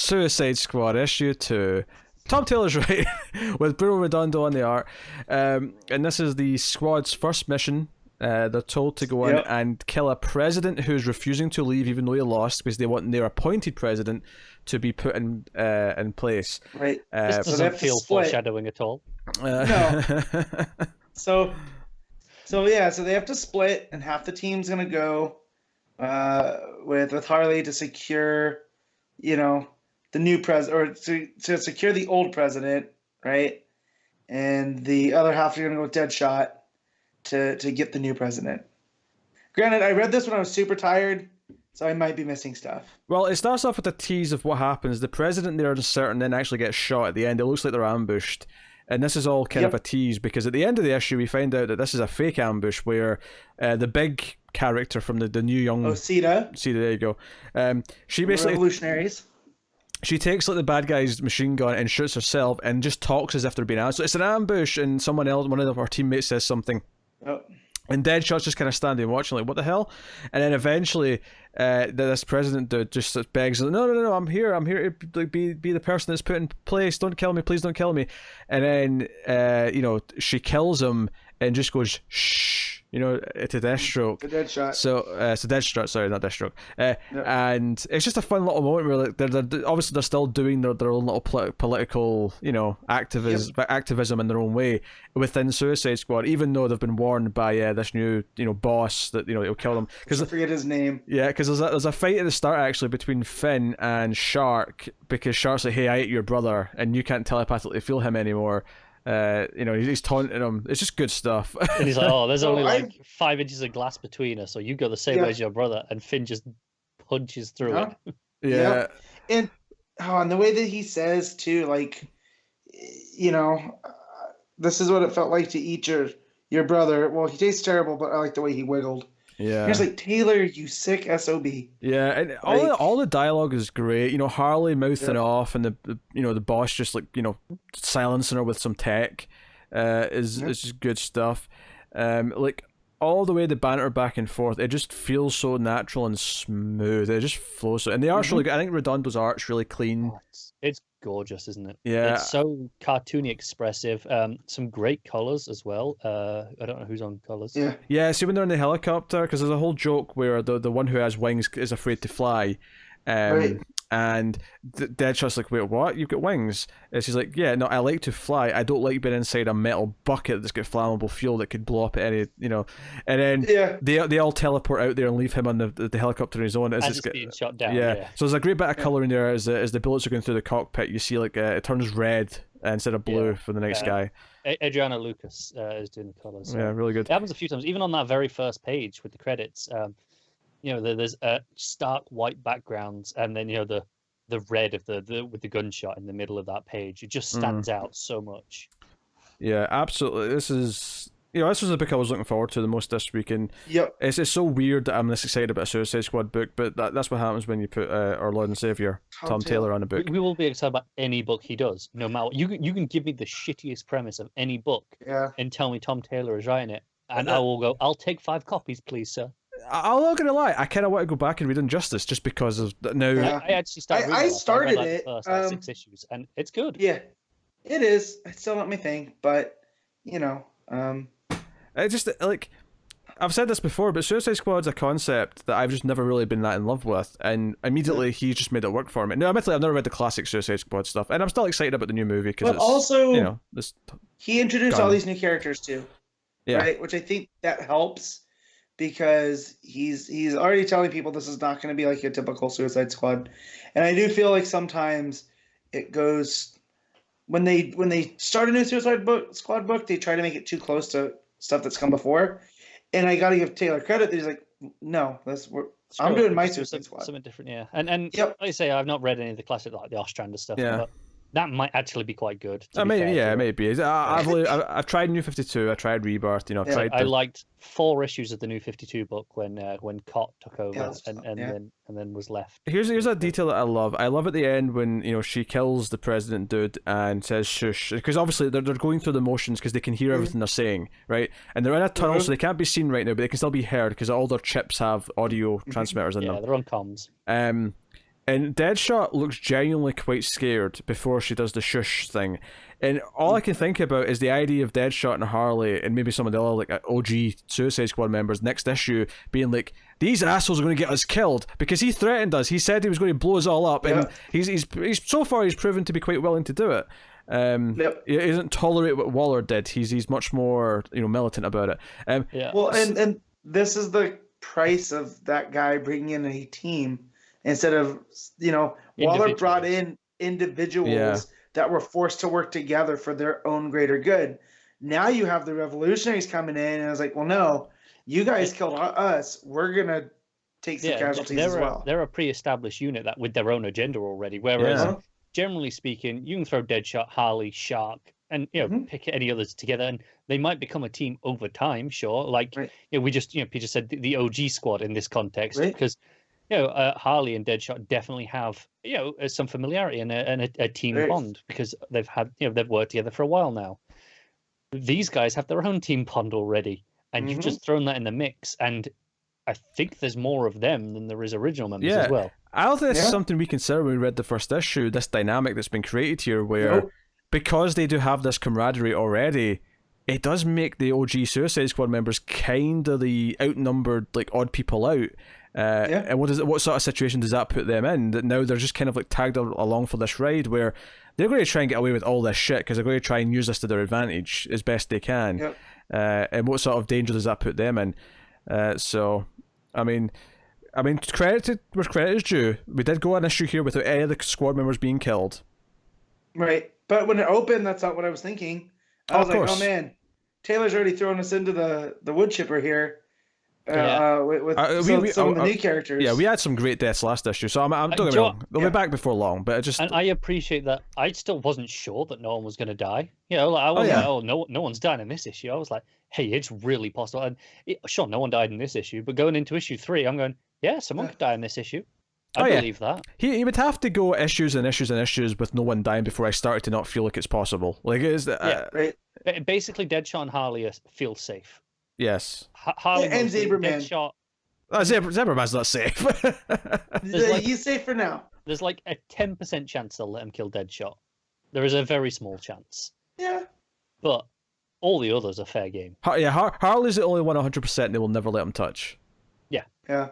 Suicide Squad issue 2. Tom Taylor's right, with Bruno Redondo on the art. And this is the squad's first mission. They're told to go in and kill a president who's refusing to leave even though he lost, because they want their appointed president to be put in place. Right. This doesn't feel foreshadowing at all. No. So they have to split, and half the team's gonna go with Harley to secure, the new president, or to secure the old president, right? And the other half are gonna go with Deadshot to get the new president. Granted, I read this when I was super tired, so I might be missing stuff. Well, it starts off with a tease of what happens. The president there is certain, then actually gets shot at the end. It looks like they're ambushed. And this is all kind of a tease, because at the end of the issue, we find out that this is a fake ambush where the big character from the new young... Oh, Sita. Sita, there you go. She basically... Revolutionaries. She takes like the bad guy's machine gun and shoots herself and just talks as if they're being ambushed. So it's an ambush, and one of our teammates says something. Oh. And Deadshot's just kind of standing watching, like, what the hell? And then eventually, this president dude just begs, no, I'm here to be the person that's put in place. Don't kill me, please don't kill me. And then, she kills him and just goes, shh, to Deathstroke. The Deadshot. So Deathstroke, sorry, not Deathstroke. And it's just a fun little moment where, like, they're obviously they're still doing their own little political, activism in their own way within Suicide Squad, even though they've been warned by this new, boss that, he'll kill them. I forget his name. Yeah, because there's a fight at the start, actually, between Finn and Shark, because Shark's like, hey, I ate your brother, and you can't telepathically feel him anymore. He's taunting him. It's just good stuff. And he's like, there's only like 5 inches of glass between us, so you go the same way as your brother. And Finn just punches through it. Yeah. And the way that he says, too, like, this is what it felt like to eat your brother. Well, he tastes terrible, but I like the way he wiggled. Yeah. He's like, Taylor, you sick SOB. Yeah, and all the dialogue is great. Harley mouthing off, and the boss just like silencing her with some tech, is just good stuff. Like all the way the banter back and forth, it just feels so natural and smooth. It just flows. And the art's really good. I think Redondo's art's really clean. It's gorgeous, isn't it? Yeah. It's so cartoony expressive. Some great colors as well. I don't know who's on colors. Yeah, see when they're in the helicopter, because there's a whole joke where the one who has wings is afraid to fly. Right. And Deadshot's like, wait, what? You've got wings? And she's like, yeah, no, I like to fly. I don't like being inside a metal bucket that's got flammable fuel that could blow up at any, And then they all teleport out there and leave him on the helicopter on his own. As it's being shot down. Yeah. So there's a great bit of color in there as the bullets are going through the cockpit. You see, like, it turns red instead of blue for the next guy. Adriana Lucas is doing the colors. Yeah, really good. It happens a few times, even on that very first page with the credits. There's stark white backgrounds, and then the red of the with the gunshot in the middle of that page. It just stands out so much. Yeah, absolutely. This was the book I was looking forward to the most this week, and it's so weird that I'm this excited about a Suicide Squad book, but that's what happens when you put our Lord and Savior Tom Taylor on a book. We will be excited about any book he does, no matter what. You can give me the shittiest premise of any book, and tell me Tom Taylor is writing it, and I will go, I'll take 5 copies, please, sir. I'm not gonna lie, I kind of want to go back and read Injustice just because of now. I actually started. I started it. The first 6 issues, and it's good. Yeah, it is. It's still not my thing, but It just like I've said this before, but Suicide Squad's a concept that I've just never really been that in love with, and immediately he just made it work for me. No, admittedly, I've never read the classic Suicide Squad stuff, and I'm still excited about the new movie because it's also he introduced all these new characters too, right? Which I think that helps. Because he's already telling people this is not going to be like a typical Suicide Squad, and I do feel like sometimes it goes when they start a new Squad book, they try to make it too close to stuff that's come before, and I got to give Taylor credit that he's like, no, I'm doing my Suicide Squad, something different, and like I say, I've not read any of the classic like the Ostrander stuff, but that might actually be quite good. Maybe. I've tried New 52. I tried Rebirth. I liked 4 issues of the New 52 book when Cott took over and then was left. Here's a detail that I love. I love at the end when she kills the president dude and says shush, because obviously they're going through the motions because they can hear everything they're saying, right? And they're in a tunnel, so they can't be seen right now, but they can still be heard because all their chips have audio transmitters in them. Yeah, they're on comms. And Deadshot looks genuinely quite scared before she does the shush thing. And all I can think about is the idea of Deadshot and Harley and maybe some of the other like OG Suicide Squad members next issue being like, these assholes are going to get us killed because he threatened us. He said he was going to blow us all up, and he's so far he's proven to be quite willing to do it. He doesn't tolerate what Waller did. He's much more militant about it. Well, and this is the price of that guy bringing in a team instead of Waller brought in individuals that were forced to work together for their own greater good. Now you have the revolutionaries coming in, and I was like, well, no, you guys killed us. We're gonna take some casualties as well. They're a pre-established unit that with their own agenda already. Whereas, generally speaking, you can throw Deadshot, Harley, Shark, and pick any others together, and they might become a team over time. Sure, like we just Peter said the OG squad in this context because. Harley and Deadshot definitely have some familiarity and a team bond because they've had they've worked together for a while now. These guys have their own team bond already, and you've just thrown that in the mix. And I think there's more of them than there is original members as well. I don't think that's something we considered when we read the first issue. This dynamic that's been created here, where because they do have this camaraderie already, it does make the OG Suicide Squad members kind of the outnumbered, like odd people out. And what sort of situation does that put them in? That now they're just kind of like tagged along for this ride where they're going to try and get away with all this shit because they're going to try and use this to their advantage as best they can. And what sort of danger does that put them in? So, I mean, credit where credit is due. We did go an issue here without any of the squad members being killed. Right, but when it opened, that's not what I was thinking. I was like, oh man, Taylor's already thrown us into the wood chipper here. With some of the new characters. Yeah, we had some great deaths last issue, so I'm don't get me wrong. They'll be back before long, but And I appreciate that. I still wasn't sure that no one was going to die. I was like, no one's dying in this issue. I was like, hey, it's really possible. And sure, no one died in this issue, but going into issue 3, I'm going, someone could die in this issue. I believe that. He would have to go issues and issues and issues with no one dying before I started to not feel like it's possible. Like it is. Right. Basically, Deadshot and Harley feel safe. Yes. Harley and Zebraman. Deadshot. Zebraman's not safe. He's safe for now. There's like a 10% chance they'll let him kill Deadshot. There is a very small chance. Yeah. But all the others are fair game. Harley's the only one 100% they will never let him touch. Yeah. Yeah.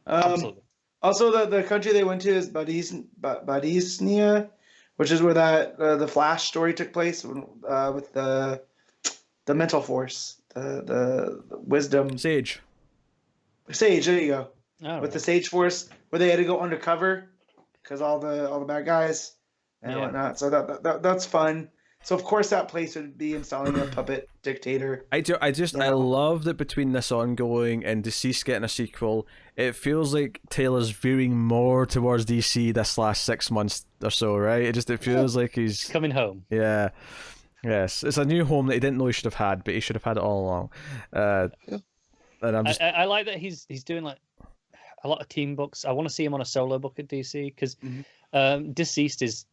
Absolutely. Also, the country they went to is Badisnia, which is where the Flash story took place with the mental force. The wisdom Sage, there you go. With the Sage Force, where they had to go undercover because all the bad guys and whatnot. So that's fun. So of course that place would be installing a puppet dictator. I love that between this ongoing and Deceased getting a sequel, it feels like Taylor's veering more towards DC this last 6 months or so, right? It feels like he's coming home. Yeah. Yes, it's a new home that he didn't know he should have had, but he should have had it all along. And I like that he's doing like a lot of team books. I want to see him on a solo book at DC because Deceased is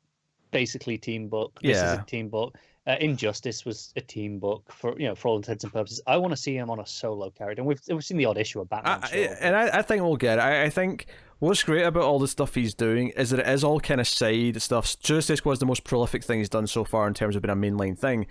basically a team book. This is a team book. Injustice was a team book for all intents and purposes. I want to see him on a solo character, and we've seen the odd issue of Batman. I think we'll get it. I think what's great about all the stuff he's doing is that it is all kind of side stuff. Suicide Squad is the most prolific thing he's done so far in terms of being a mainline thing.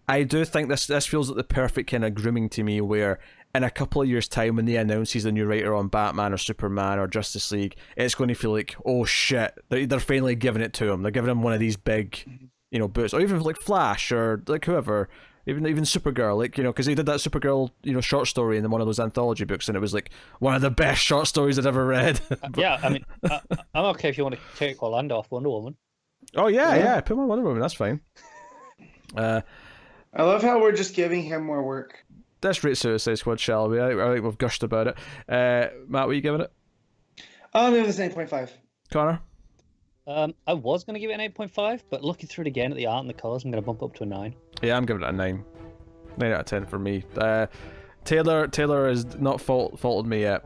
I do think this feels like the perfect kind of grooming to me, where in a couple of years' time, when they announce he's the new writer on Batman or Superman or Justice League, it's going to feel like, oh shit, they're finally giving it to him. They're giving him one of these big, boots, or even like Flash or like whoever, even Supergirl, like because he did that Supergirl, short story in one of those anthology books, and it was like one of the best short stories I'd ever read. I mean, I'm okay if you want to take Orlando off Wonder Woman. Oh yeah, put him on Wonder Woman. That's fine. I love how we're just giving him more work. Let's rate Suicide Squad, shall we? I think we've gushed about it. Matt, what are you giving it? I'm giving this an 8.5. Connor? I was going to give it an 8.5, but looking through it again at the art and the colours, I'm going to bump up to a 9. Yeah, I'm giving it a 9. 9 out of 10 for me. Taylor has not faulted me yet.